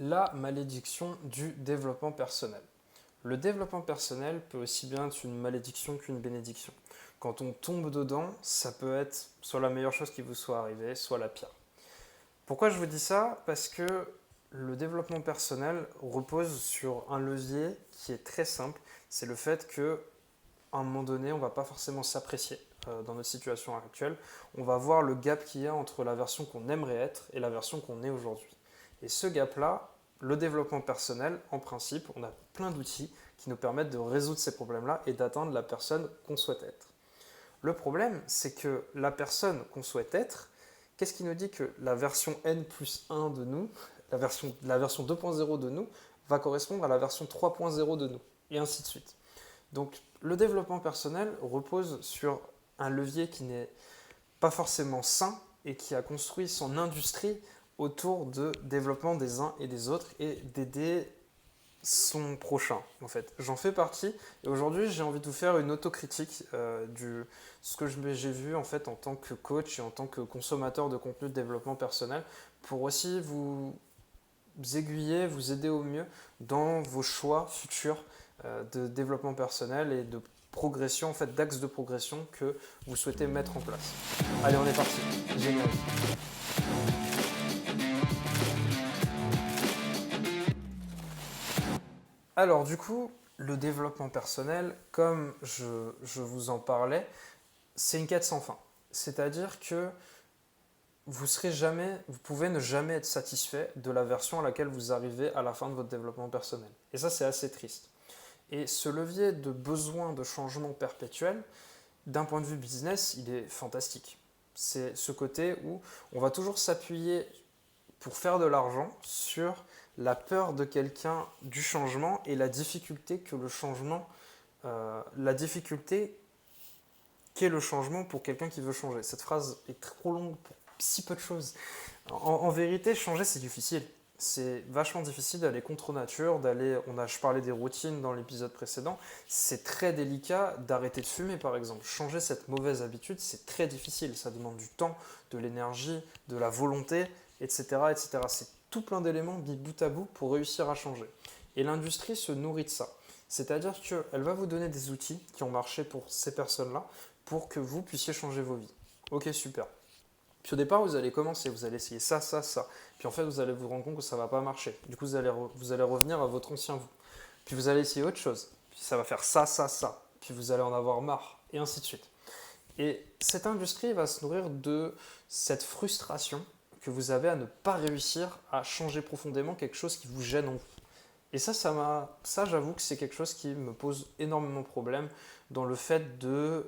la malédiction du développement personnel. Le développement personnel peut aussi bien être une malédiction qu'une bénédiction. Quand on tombe dedans, ça peut être soit la meilleure chose qui vous soit arrivée, soit la pire. Pourquoi je vous dis ça? Parce que le développement personnel repose sur un levier qui est très simple. C'est le fait que à un moment donné, on ne va pas forcément s'apprécier dans notre situation actuelle. On va voir le gap qu'il y a entre la version qu'on aimerait être et la version qu'on est aujourd'hui. Et ce gap-là, le développement personnel, en principe, on a plein d'outils qui nous permettent de résoudre ces problèmes-là et d'atteindre la personne qu'on souhaite être. Le problème, c'est que la personne qu'on souhaite être, qu'est-ce qui nous dit que la version N plus 1 de nous, la version 2.0 de nous, va correspondre à la version 3.0 de nous, et ainsi de suite. Donc le développement personnel repose sur un levier qui n'est pas forcément sain et qui a construit son industrie autour de développement des uns et des autres et d'aider son prochain en fait. J'en fais partie et aujourd'hui j'ai envie de vous faire une autocritique de ce que j'ai vu en fait en tant que coach et en tant que consommateur de contenu de développement personnel pour aussi vous aiguiller, vous aider au mieux dans vos choix futurs de développement personnel et de progression, en fait, d'axes de progression que vous souhaitez mettre en place. Allez, on est parti. Génial. Alors, du coup, le développement personnel, comme je vous en parlais, c'est une quête sans fin. C'est-à-dire que vous pouvez ne jamais être satisfait de la version à laquelle vous arrivez à la fin de votre développement personnel. Et ça, c'est assez triste. Et ce levier de besoin de changement perpétuel, d'un point de vue business, il est fantastique. C'est ce côté où on va toujours s'appuyer pour faire de l'argent sur la peur de quelqu'un du changement et la difficulté que le changement, la difficulté qu'est le changement pour quelqu'un qui veut changer. Cette phrase est trop longue pour si peu de choses. En vérité, changer, c'est difficile. C'est vachement difficile d'aller contre nature, je parlais des routines dans l'épisode précédent, c'est très délicat d'arrêter de fumer par exemple. Changer cette mauvaise habitude, c'est très difficile, ça demande du temps, de l'énergie, de la volonté, etc. etc. C'est tout plein d'éléments mis bout à bout pour réussir à changer. Et l'industrie se nourrit de ça. C'est-à-dire qu'elle va vous donner des outils qui ont marché pour ces personnes-là pour que vous puissiez changer vos vies. Ok, super. Puis au départ, vous allez commencer, vous allez essayer ça, ça, ça. Puis en fait, vous allez vous rendre compte que ça ne va pas marcher. Du coup, vous allez revenir à votre ancien vous. Puis vous allez essayer autre chose. Puis ça va faire ça, ça, ça. Puis vous allez en avoir marre. Et ainsi de suite. Et cette industrie va se nourrir de cette frustration que vous avez à ne pas réussir à changer profondément quelque chose qui vous gêne en vous. Et ça j'avoue que c'est quelque chose qui me pose énormément de problèmes dans le fait de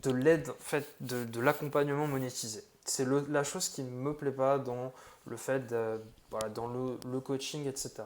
l'aide, en fait, de l'accompagnement monétisé. C'est la chose qui ne me plaît pas dans le fait voilà, dans le coaching, etc.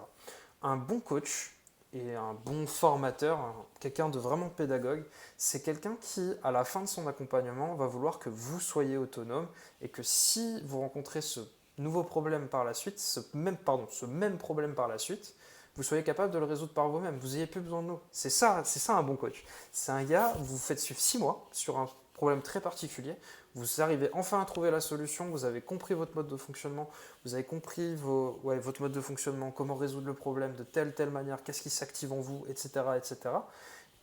Un bon coach et un bon formateur, quelqu'un de vraiment pédagogue, c'est quelqu'un qui, à la fin de son accompagnement, va vouloir que vous soyez autonome et que si vous rencontrez ce nouveau problème par la suite, ce même problème par la suite, vous soyez capable de le résoudre par vous-même. Vous n'ayez plus besoin de nous. C'est ça un bon coach. C'est un gars, vous faites suivre 6 mois sur un problème très particulier, vous arrivez enfin à trouver la solution, vous avez compris votre mode de fonctionnement, vous avez compris votre mode de fonctionnement, comment résoudre le problème de telle manière, qu'est-ce qui s'active en vous, etc., etc.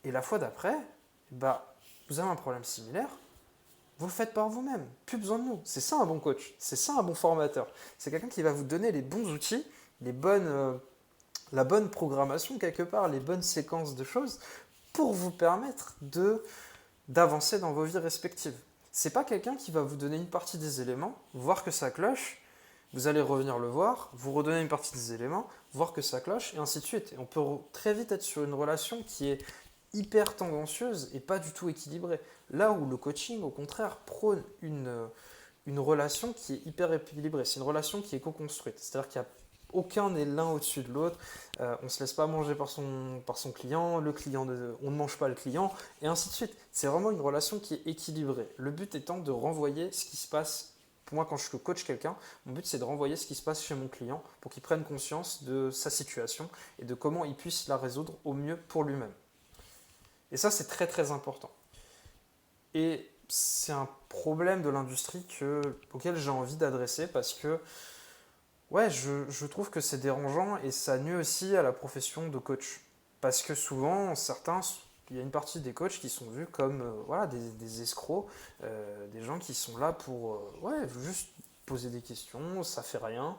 Et la fois d'après, vous avez un problème similaire, vous le faites par vous-même, plus besoin de nous. C'est ça un bon coach, c'est ça un bon formateur. C'est quelqu'un qui va vous donner les bons outils, la bonne programmation quelque part, les bonnes séquences de choses pour vous permettre d'avancer dans vos vies respectives. C'est pas quelqu'un qui va vous donner une partie des éléments, voir que ça cloche, vous allez revenir le voir, vous redonner une partie des éléments, voir que ça cloche, et ainsi de suite. Et on peut très vite être sur une relation qui est hyper tendancieuse et pas du tout équilibrée. Là où le coaching, au contraire, prône une relation qui est hyper équilibrée. C'est une relation qui est co-construite. C'est-à-dire qu'il n'y a aucun n'est l'un au-dessus de l'autre. On ne se laisse pas manger par son client, on ne mange pas le client, et ainsi de suite. C'est vraiment une relation qui est équilibrée. Le but étant de renvoyer ce qui se passe. Pour moi, quand je coach quelqu'un, mon but c'est de renvoyer ce qui se passe chez mon client pour qu'il prenne conscience de sa situation et de comment il puisse la résoudre au mieux pour lui-même. Et ça, c'est très très important. Et c'est un problème de l'industrie auquel j'ai envie d'adresser parce que Ouais, je trouve que c'est dérangeant et ça nuit aussi à la profession de coach. Parce que souvent, il y a une partie des coachs qui sont vus comme voilà, des escrocs, des gens qui sont là pour ouais, juste poser des questions, ça fait rien.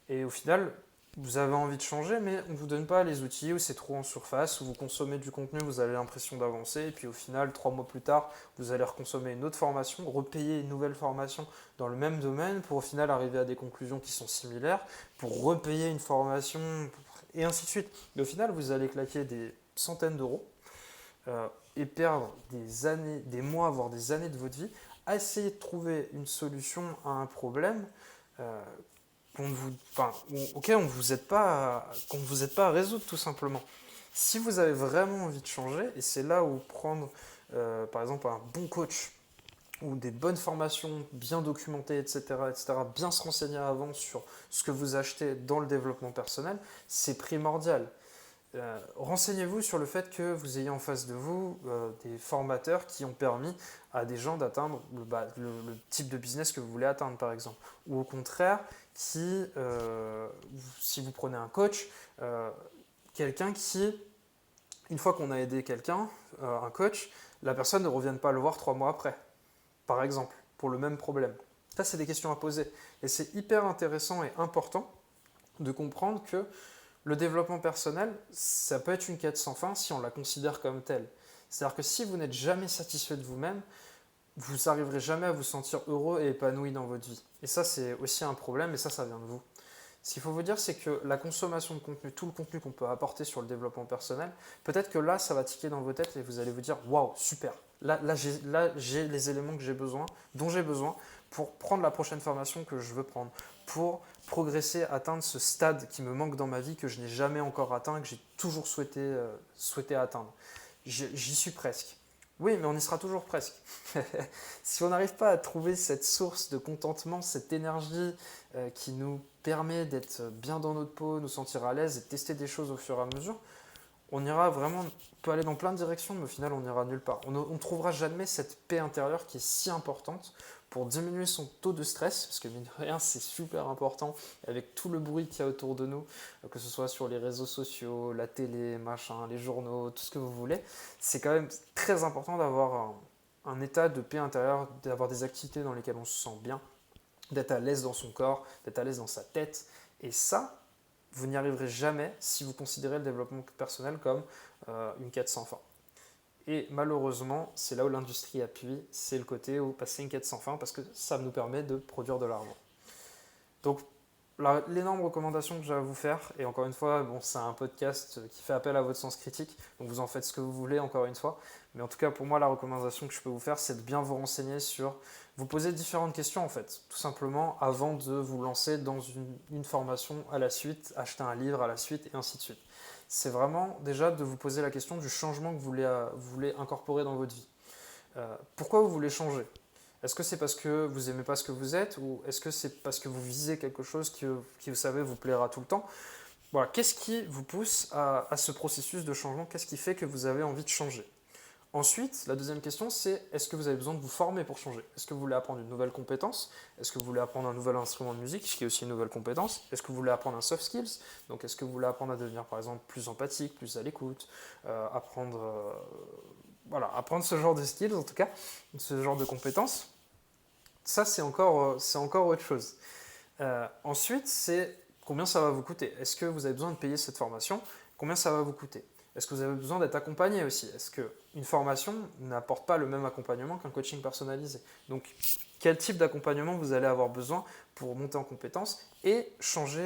Et au final, vous avez envie de changer, mais on ne vous donne pas les outils, ou c'est trop en surface, ou vous consommez du contenu, vous avez l'impression d'avancer, et puis au final, 3 mois plus tard, vous allez reconsommer une autre formation, repayer une nouvelle formation dans le même domaine, pour au final arriver à des conclusions qui sont similaires, pour repayer une formation, et ainsi de suite. Mais au final, vous allez claquer des centaines d'euros, et perdre des années, des mois, voire des années de votre vie, à essayer de trouver une solution à un problème euh, auquel qu'on ne vous aide pas à résoudre tout simplement. Si vous avez vraiment envie de changer, et c'est là où prendre par exemple un bon coach ou des bonnes formations bien documentées, etc., etc., bien se renseigner avant sur ce que vous achetez dans le développement personnel, c'est primordial. Renseignez-vous sur le fait que vous ayez en face de vous des formateurs qui ont permis à des gens d'atteindre le type de business que vous voulez atteindre, par exemple. Ou au contraire, si vous prenez un coach, euh, quelqu'un qui, une fois qu'on a aidé quelqu'un, un coach, la personne ne revienne pas le voir 3 mois après, par exemple, pour le même problème. Ça, c'est des questions à poser. Et c'est hyper intéressant et important de comprendre que le développement personnel, ça peut être une quête sans fin si on la considère comme telle. C'est-à-dire que si vous n'êtes jamais satisfait de vous-même, vous n'arriverez jamais à vous sentir heureux et épanoui dans votre vie. Et ça, c'est aussi un problème, et ça vient de vous. Ce qu'il faut vous dire, c'est que la consommation de contenu, tout le contenu qu'on peut apporter sur le développement personnel, peut-être que là, ça va tiquer dans vos têtes et vous allez vous dire waouh, super, j'ai les éléments que j'ai besoin, dont j'ai besoin pour prendre la prochaine formation que je veux prendre, pour progresser, atteindre ce stade qui me manque dans ma vie, que je n'ai jamais encore atteint, que j'ai toujours souhaité atteindre. J'y suis presque. Oui, mais on y sera toujours presque. Si on n'arrive pas à trouver cette source de contentement, cette énergie qui nous permet d'être bien dans notre peau, nous sentir à l'aise et de tester des choses au fur et à mesure, on ira vraiment, on peut aller dans plein de directions, mais au final, on n'ira nulle part. On ne trouvera jamais cette paix intérieure qui est si importante pour diminuer son taux de stress, parce que mine de rien, c'est super important, avec tout le bruit qu'il y a autour de nous, que ce soit sur les réseaux sociaux, la télé, machin, les journaux, tout ce que vous voulez, c'est quand même très important d'avoir un état de paix intérieure, d'avoir des activités dans lesquelles on se sent bien, d'être à l'aise dans son corps, d'être à l'aise dans sa tête. Et ça, vous n'y arriverez jamais si vous considérez le développement personnel comme une quête sans fin. Et malheureusement, c'est là où l'industrie appuie, c'est le côté où passer une quête sans fin parce que ça nous permet de produire de l'argent. Donc, l'énorme recommandation que j'ai à vous faire, et encore une fois, bon, c'est un podcast qui fait appel à votre sens critique, donc vous en faites ce que vous voulez, encore une fois. Mais en tout cas, pour moi, la recommandation que je peux vous faire, c'est de bien vous renseigner sur, vous poser différentes questions en fait, tout simplement avant de vous lancer dans une formation à la suite, acheter un livre à la suite, et ainsi de suite. C'est vraiment déjà de vous poser la question du changement que vous voulez incorporer dans votre vie. Pourquoi vous voulez changer? Est-ce que c'est parce que vous n'aimez pas ce que vous êtes ou est-ce que c'est parce que vous visez quelque chose qui, vous savez, vous plaira tout le temps? Voilà, qu'est-ce qui vous pousse à ce processus de changement? Qu'est-ce qui fait que vous avez envie de changer? Ensuite, la deuxième question, c'est est-ce que vous avez besoin de vous former pour changer? Est-ce que vous voulez apprendre une nouvelle compétence? Est-ce que vous voulez apprendre un nouvel instrument de musique, ce qui est aussi une nouvelle compétence? Est-ce que vous voulez apprendre un soft skills? Donc, est-ce que vous voulez apprendre à devenir, par exemple, plus empathique, plus à l'écoute, apprendre ce genre de skills, en tout cas, ce genre de compétences? Ça, c'est encore autre chose. Ensuite, c'est combien ça va vous coûter. Est-ce que vous avez besoin de payer cette formation? Combien ça va vous coûter? Est-ce que vous avez besoin d'être accompagné aussi? Est-ce qu'une formation n'apporte pas le même accompagnement qu'un coaching personnalisé? Donc, quel type d'accompagnement vous allez avoir besoin pour monter en compétence et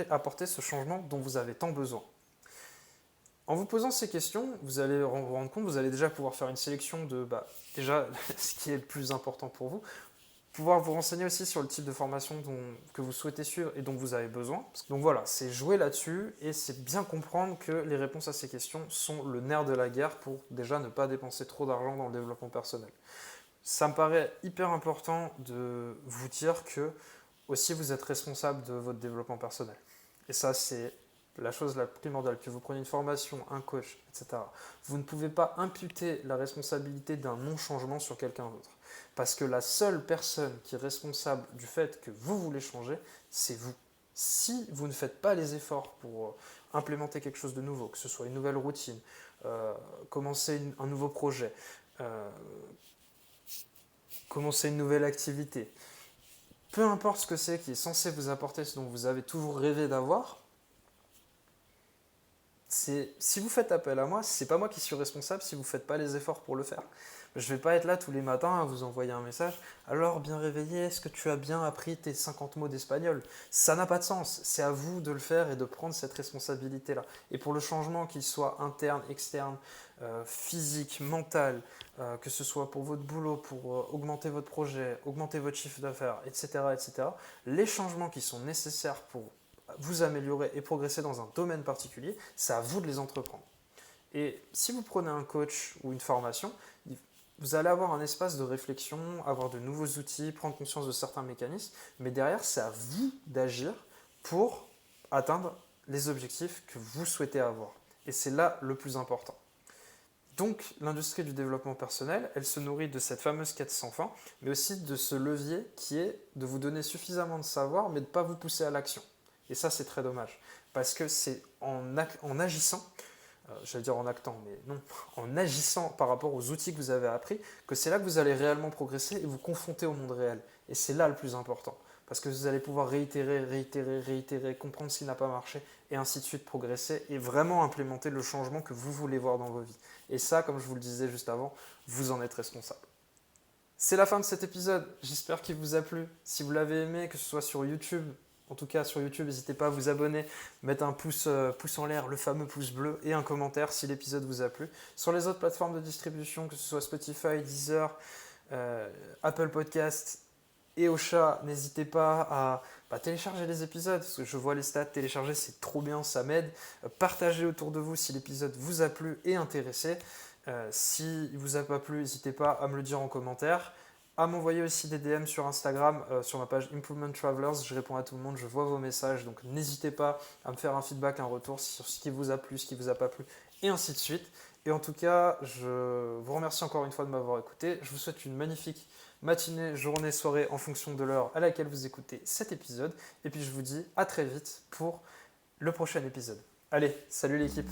apporter ce changement dont vous avez tant besoin? En vous posant ces questions, vous allez vous rendre compte, vous allez déjà pouvoir faire une sélection de déjà ce qui est le plus important pour vous, pouvoir vous renseigner aussi sur le type de formation que vous souhaitez suivre et dont vous avez besoin. Donc voilà, c'est jouer là-dessus et c'est bien comprendre que les réponses à ces questions sont le nerf de la guerre pour déjà ne pas dépenser trop d'argent dans le développement personnel. Ça me paraît hyper important de vous dire que aussi vous êtes responsable de votre développement personnel. Et ça, c'est la chose la primordiale, que vous preniez une formation, un coach, etc. Vous ne pouvez pas imputer la responsabilité d'un non-changement sur quelqu'un d'autre. Parce que la seule personne qui est responsable du fait que vous voulez changer, c'est vous. Si vous ne faites pas les efforts pour implémenter quelque chose de nouveau, que ce soit une nouvelle routine, commencer un nouveau projet, euh, commencer une nouvelle activité, peu importe ce que c'est qui est censé vous apporter ce dont vous avez toujours rêvé d'avoir, si vous faites appel à moi, c'est pas moi qui suis responsable si vous ne faites pas les efforts pour le faire. Je vais pas être là tous les matins à vous envoyer un message. Alors, bien réveillé, est-ce que tu as bien appris tes 50 mots d'espagnol? Ça n'a pas de sens. C'est à vous de le faire et de prendre cette responsabilité-là. Et pour le changement, qu'il soit interne, externe, physique, mental, que ce soit pour votre boulot, pour augmenter votre projet, augmenter votre chiffre d'affaires, etc., etc., les changements qui sont nécessaires pour vous améliorer et progresser dans un domaine particulier, c'est à vous de les entreprendre. Et si vous prenez un coach ou une formation, vous allez avoir un espace de réflexion, avoir de nouveaux outils, prendre conscience de certains mécanismes, mais derrière, c'est à vous d'agir pour atteindre les objectifs que vous souhaitez avoir. Et c'est là le plus important. Donc, l'industrie du développement personnel, elle se nourrit de cette fameuse quête sans fin, mais aussi de ce levier qui est de vous donner suffisamment de savoir, mais de ne pas vous pousser à l'action. Et ça, c'est très dommage. Parce que c'est en agissant, j'allais dire en actant, mais non, en agissant par rapport aux outils que vous avez appris, que c'est là que vous allez réellement progresser et vous confronter au monde réel. Et c'est là le plus important. Parce que vous allez pouvoir réitérer, comprendre ce qui n'a pas marché, et ainsi de suite progresser, et vraiment implémenter le changement que vous voulez voir dans vos vies. Et ça, comme je vous le disais juste avant, vous en êtes responsable. C'est la fin de cet épisode, j'espère qu'il vous a plu. Si vous l'avez aimé, que ce soit sur YouTube, en tout cas sur YouTube, n'hésitez pas à vous abonner, mettre un pouce en l'air, le fameux pouce bleu, et un commentaire si l'épisode vous a plu. Sur les autres plateformes de distribution, que ce soit Spotify, Deezer, Apple Podcast et Ocha, n'hésitez pas à télécharger les épisodes, parce que je vois les stats, télécharger c'est trop bien, ça m'aide. Partagez autour de vous si l'épisode vous a plu et intéressé. Si il vous a pas plu, n'hésitez pas à me le dire en commentaire, à m'envoyer aussi des DM sur Instagram, sur ma page Improvement Travelers. Je réponds à tout le monde, je vois vos messages, donc n'hésitez pas à me faire un feedback, un retour sur ce qui vous a plu, ce qui vous a pas plu, et ainsi de suite. Et en tout cas, je vous remercie encore une fois de m'avoir écouté. Je vous souhaite une magnifique matinée, journée, soirée en fonction de l'heure à laquelle vous écoutez cet épisode. Et puis je vous dis à très vite pour le prochain épisode. Allez, salut l'équipe!